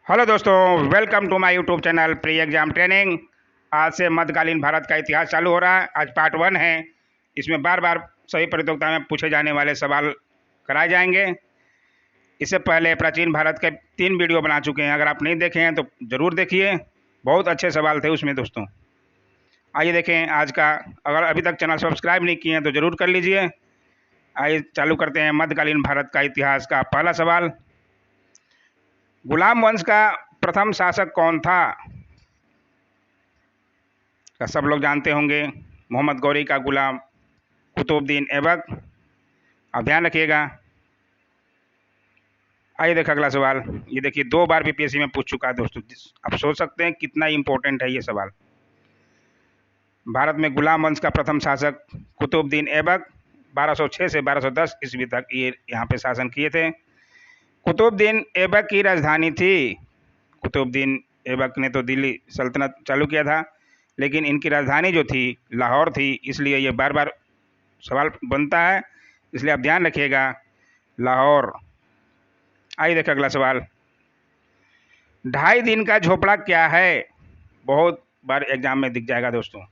Hello दोस्तों, welcome to my YouTube channel pre exam training. आज से मध्यकालीन भारत का इतिहास चालू हो रहा है। आज पार्ट 1 है। इसमें बार बार सभी प्रतियोगिता में पूछे जाने वाले सवाल कराए जाएंगे। इससे पहले प्राचीन भारत के 3 वीडियो बना चुके हैं। अगर आप नहीं देखे हैं तो ज़रूर देखिए, बहुत अच्छे सवाल थे उसमें दोस्तों। आइए देखें आज का। अगर अभी तक चैनल सब्सक्राइब नहीं किए हैं तो ज़रूर कर लीजिए। आइए चालू करते हैं मध्यकालीन भारत का इतिहास का पहला सवाल। गुलाम वंश का प्रथम शासक कौन था? का सब लोग जानते होंगे, मोहम्मद गौरी का गुलाम कुतुबुद्दीन ऐबक। अब ध्यान रखिएगा। आइए देखिए अगला सवाल। ये देखिए 2 बार बीपीएससी में पूछ चुका है दोस्तों। आप सोच सकते हैं कितना इंपॉर्टेंट है ये सवाल। भारत में गुलाम वंश का प्रथम शासक कुतुबुद्दीन ऐबक 1206 से 1210 ईस्वी तक ये यहाँ पे शासन किए थे। कुतुबुद्दीन ऐबक की राजधानी थी। कुतुबुद्दीन ऐबक ने तो दिल्ली सल्तनत चालू किया था, लेकिन इनकी राजधानी जो थी लाहौर थी। इसलिए ये बार बार सवाल बनता है, इसलिए आप ध्यान रखिएगा, लाहौर। आइए देखिए अगला सवाल। 2.5 दिन का झोपड़ा क्या है? बहुत बार एग्जाम में दिख जाएगा दोस्तों।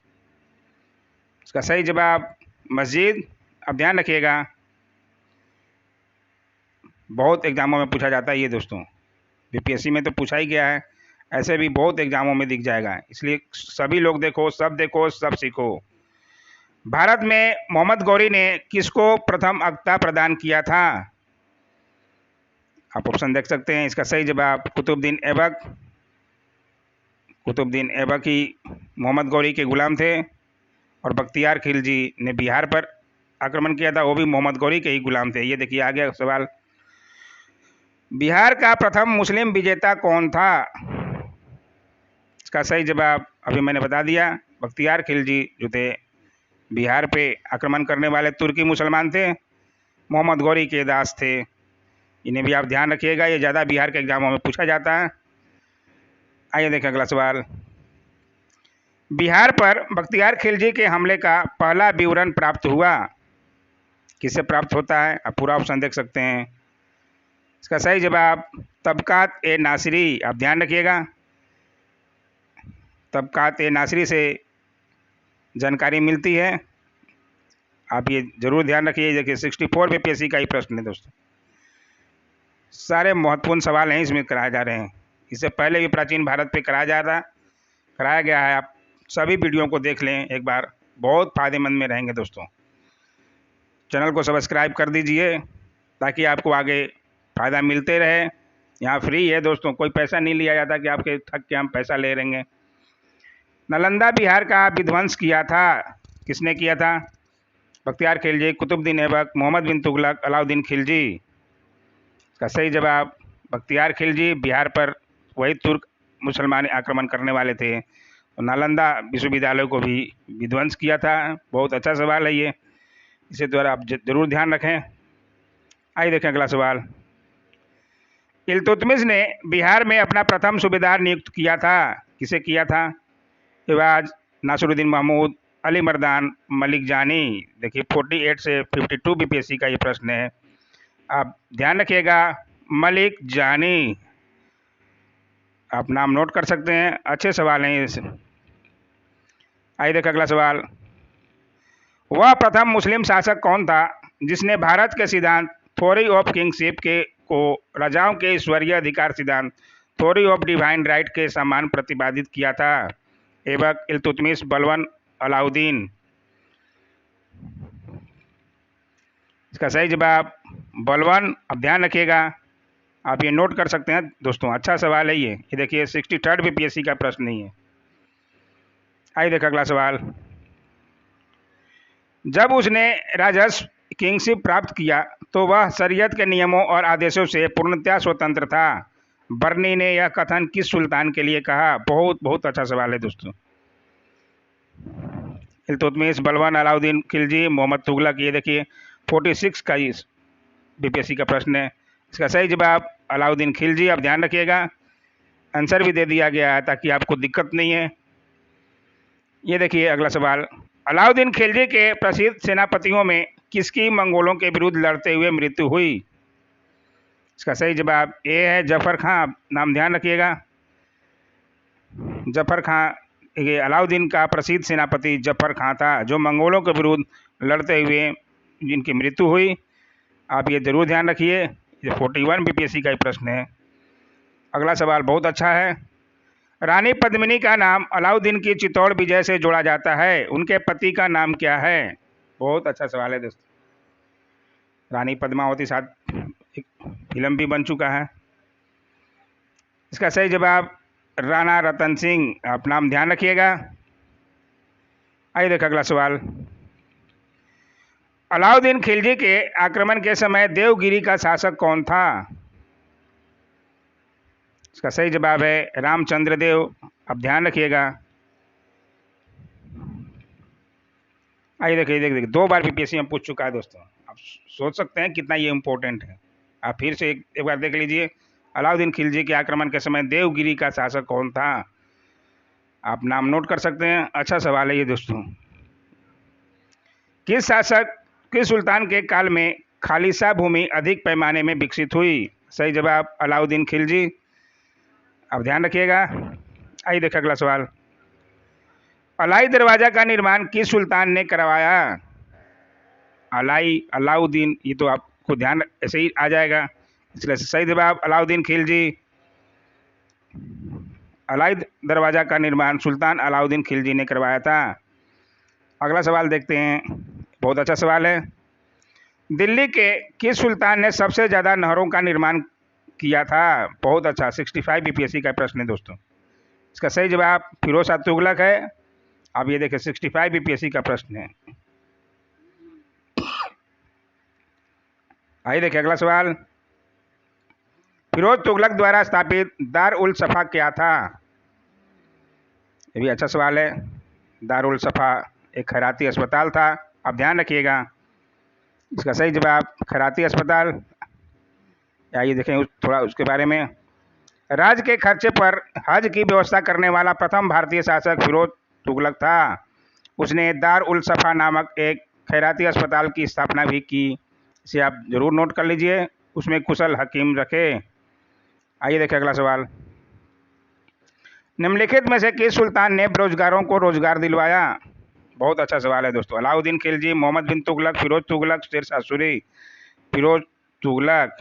इसका सही जवाब मस्जिद। अब ध्यान रखिएगा, बहुत एग्जामों में पूछा जाता है ये दोस्तों। बीपीएससी में तो पूछा ही गया है, ऐसे भी बहुत एग्जामों में दिख जाएगा। इसलिए सभी लोग देखो, सब सीखो। भारत में मोहम्मद गौरी ने किसको प्रथम अक्ता प्रदान किया था? आप ऑप्शन देख सकते हैं। इसका सही जवाब कुतुबुद्दीन ऐबक। कुतुबुद्दीन ऐबक ही मोहम्मद गौरी के गुलाम थे, और बख्तियार खिलजी ने बिहार पर आक्रमण किया था, वो भी मोहम्मद गौरी के ही गुलाम थे। ये देखिए आ गया सवाल। बिहार का प्रथम मुस्लिम विजेता कौन था? इसका सही जवाब अभी मैंने बता दिया, बख्तियार खिलजी जो थे बिहार पे आक्रमण करने वाले तुर्की मुसलमान थे, मोहम्मद गौरी के दास थे। इन्हें भी आप ध्यान रखिएगा, ये ज़्यादा बिहार के एग्जामों में पूछा जाता है। आइए देखें अगला सवाल। बिहार पर बख्तियार खिलजी के हमले का पहला विवरण प्राप्त हुआ, किससे प्राप्त होता है? आप पूरा ऑप्शन देख सकते हैं। इसका सही जवाब तबकात ए नासिरी। आप ध्यान रखिएगा, तबकात ए नासिरी से जानकारी मिलती है। आप ये जरूर ध्यान रखिए। देखिए 64 बीपीएससी का ही प्रश्न है दोस्तों। सारे महत्वपूर्ण सवाल हैं इसमें कराए जा रहे हैं। इससे पहले भी प्राचीन भारत पे कराया गया है। आप सभी वीडियो को देख लें एक बार, बहुत फायदेमंद में रहेंगे दोस्तों। चैनल को सब्सक्राइब कर दीजिए ताकि आपको आगे फ़ायदा मिलते रहे। यहाँ फ्री है दोस्तों, कोई पैसा नहीं लिया जाता कि आपके थक के हम पैसा ले लेंगे। नालंदा बिहार का विध्वंस किया था, किसने किया था? बख्तियार खिलजी, कुतुबुद्दीन ऐबक, मोहम्मद बिन तुगलक, अलाउद्दीन खिलजी। इसका सही जवाब बख्तियार खिलजी। बिहार पर वही तुर्क मुसलमान आक्रमण करने वाले थे, तो नालंदा विश्वविद्यालय को भी विध्वंस किया था। बहुत अच्छा सवाल है ये, इसे द्वारा आप जरूर ध्यान रखें। आइए देखें अगला सवाल। इल्तुतमिश ने बिहार में अपना प्रथम सूबेदार नियुक्त किया था, किसे किया था? इवाज, नासिरुद्दीन महमूद, अली मर्दान, मलिक जानी। देखिए 48 से 52 बीपीएससी का ये प्रश्न है। आप ध्यान रखिएगा, मलिक जानी। आप नाम नोट कर सकते हैं, अच्छे सवाल हैं ये। आइए देखें अगला सवाल। वह प्रथम मुस्लिम शासक कौन था जिसने भारत के सिद्धांत थ्योरी ऑफ किंगशिप के को राजाओं के ईश्वरीय अधिकार सिद्धांत थ्योरी ऑफ डिवाइन राइट के समान प्रतिपादित किया था? ऐबक, इल्तुतमिश, बलबन, अलाउद्दीन। इसका सही जवाब बलबन। अब ध्यान रखिएगा, आप ये नोट कर सकते हैं दोस्तों, अच्छा सवाल है ये देखिए 63 बीपीएससी का प्रश्न नहीं है। आइए देखिए अगला सवाल। जब उसने राजस्व किंगशिप प्राप्त किया तो वह शरीयत के नियमों और आदेशों से पूर्णतया स्वतंत्र था। बर्नी ने यह कथन किस सुल्तान के लिए कहा? बहुत अच्छा सवाल है दोस्तों। इल्तुतमिश, बलबन, अलाउद्दीन खिलजी, मोहम्मद तुगलक। ये देखिए 46 का इस बीपीएससी का प्रश्न है। इसका सही जवाब अलाउद्दीन खिलजी। आप ध्यान रखिएगा, आंसर भी दे दिया गया है ताकि आपको दिक्कत नहीं है। ये देखिए अगला सवाल। अलाउद्दीन खिलजी के प्रसिद्ध सेनापतियों में किसकी मंगोलों के विरुद्ध लड़ते हुए मृत्यु हुई? इसका सही जवाब ए है, जफर खां। नाम ध्यान रखिएगा, जफर खां। ये अलाउद्दीन का प्रसिद्ध सेनापति जफर खां था, जो मंगोलों के विरुद्ध लड़ते हुए जिनकी मृत्यु हुई। आप ये जरूर ध्यान रखिए, ये 41 बीपीएससी का ही प्रश्न है। अगला सवाल बहुत अच्छा है। रानी पद्मिनी का नाम अलाउद्दीन की चित्तौड़ विजय से जोड़ा जाता है, उनके पति का नाम क्या है? बहुत अच्छा सवाल है दोस्तों। रानी पद्मावती साथ एक फिल्म भी बन चुका है। इसका सही जवाब राणा रतन सिंह। आप नाम ध्यान रखिएगा। आइए देखिए अगला सवाल। अलाउद्दीन खिलजी के आक्रमण के समय देवगिरी का शासक कौन था? इसका सही जवाब है रामचंद्र देव। आप ध्यान रखिएगा। आइए देखिए 2 बार बीपीएससी में पूछ चुका है दोस्तों। आप सोच सकते हैं कितना ये इम्पोर्टेंट है। आप फिर से एक बार देख लीजिए। अलाउद्दीन खिलजी के आक्रमण के समय देवगिरी का शासक कौन था? आप नाम नोट कर सकते हैं। अच्छा सवाल है ये दोस्तों। किस सुल्तान के काल में खालिसा भूमि अधिक पैमाने में विकसित हुई? सही जवाब अलाउद्दीन खिलजी। अब ध्यान रखिएगा। आइए देखिए अगला सवाल। अलाई दरवाजा का निर्माण किस सुल्तान ने करवाया? अलाउद्दीन, ये तो आपको ध्यान ऐसे ही आ जाएगा, इसलिए सही जवाब अलाउद्दीन खिलजी। अलाई दरवाजा का निर्माण सुल्तान अलाउद्दीन खिलजी ने करवाया था। अगला सवाल देखते हैं, बहुत अच्छा सवाल है। दिल्ली के किस सुल्तान ने सबसे ज़्यादा नहरों का निर्माण किया था? बहुत अच्छा, 65 बीपीएससी का प्रश्न है दोस्तों। इसका सही जवाब फिरोज शाह तुगलक है। आप ये देखिए 65 बीपीएससी का प्रश्न है। आइए देखिए अगला सवाल। फिरोज तुगलक द्वारा स्थापित दार उल सफा क्या था? ये भी अच्छा सवाल है। दार उल सफा एक खैराती अस्पताल था। आप ध्यान रखिएगा। इसका सही जवाब खैराती अस्पताल। आइए देखें थोड़ा उसके बारे में। राज्य के खर्चे पर हज की व्यवस्था करने वाला प्रथम भारतीय शासक फिरोज तुगलक था। उसने दार उल सफा नामक एक खैराती अस्पताल की स्थापना भी की। इसे आप जरूर नोट कर लीजिए, उसमें कुशल हकीम रखे। आइए देखिए अगला सवाल। निम्नलिखित में से किस सुल्तान ने बेरोजगारों को रोजगार दिलवाया? बहुत अच्छा सवाल है दोस्तों। अलाउद्दीन खिलजी, मोहम्मद बिन तुगलक, फिरोज तुगलक, शेरशाह सूरी। फिरोज तुगलक।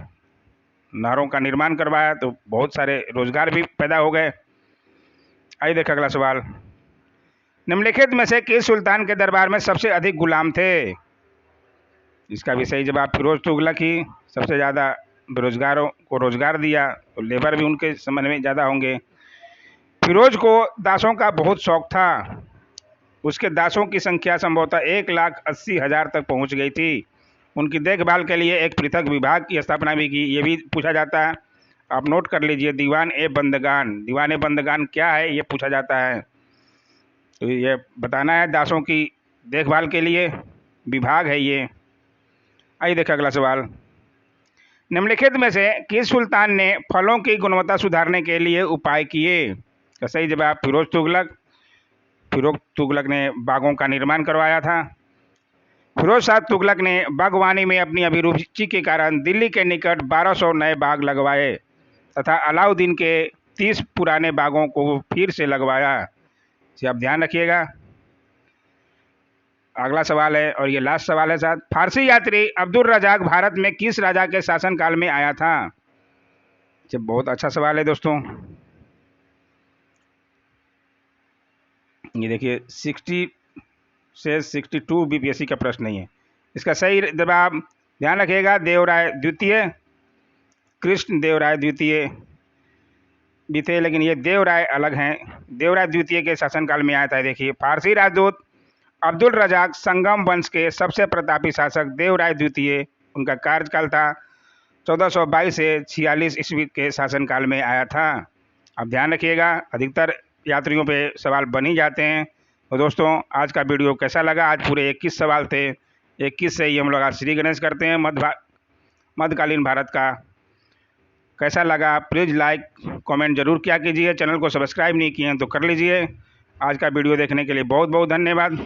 नहरों का निर्माण करवाया तो बहुत सारे रोजगार भी पैदा हो गए। आइए देखिए अगला सवाल। निम्नलिखित में से किस सुल्तान के दरबार में सबसे अधिक गुलाम थे? इसका भी सही जवाब फिरोज तुगलक ही। सबसे ज़्यादा बेरोजगारों को रोजगार दिया, तो लेबर भी उनके संबंध में ज़्यादा होंगे। फिरोज को दासों का बहुत शौक था। उसके दासों की संख्या संभवतः 1,80,000 तक पहुंच गई थी। उनकी देखभाल के लिए एक पृथक विभाग की स्थापना भी की। ये भी पूछा जाता है, आप नोट कर लीजिए। दीवान ए बंदगान। दीवान ए बंदगान क्या है, ये पूछा जाता है। तो ये बताना है, दासों की देखभाल के लिए विभाग है ये। आइए देखिए अगला सवाल। निम्नलिखित में से किस सुल्तान ने फलों की गुणवत्ता सुधारने के लिए उपाय किए? तो सही जवाब फिरोज तुगलक। फिरोज तुगलक ने बागों का निर्माण करवाया था। फिरोज शाह तुगलक ने बागवानी में अपनी अभिरुचि के कारण दिल्ली के निकट 1200 नए बाग लगवाए तथा अलाउद्दीन के 30 पुराने बागों को फिर से लगवाया। इसे आप ध्यान रखिएगा। अगला सवाल है और ये लास्ट सवाल है साहब। फारसी यात्री अब्दुल रजाक भारत में किस राजा के शासनकाल में आया था? ये बहुत अच्छा सवाल है दोस्तों। ये देखिए 60 से 62 बीपीएससी का प्रश्न नहीं है। इसका सही जवाब ध्यान रखिएगा देवराय द्वितीय। कृष्ण देवराय द्वितीय भी थे, लेकिन ये देवराय अलग हैं। देवराय द्वितीय के शासनकाल में आया था। देखिए फारसी राजदूत अब्दुल रजाक संगम वंश के सबसे प्रतापी शासक देवराय द्वितीय, उनका कार्यकाल था 1422 से 46 ईस्वी के शासनकाल में आया था। अब ध्यान रखिएगा, अधिकतर यात्रियों पे सवाल बन ही जाते हैं। तो दोस्तों आज का वीडियो कैसा लगा? आज पूरे 21 सवाल थे। 21 से ही हम लोग आज श्री गणेश करते हैं मध्यकालीन भारत का। कैसा लगा प्लीज़ लाइक कमेंट जरूर किया कीजिए। चैनल को सब्सक्राइब नहीं किए हैं तो कर लीजिए। आज का वीडियो देखने के लिए बहुत बहुत धन्यवाद।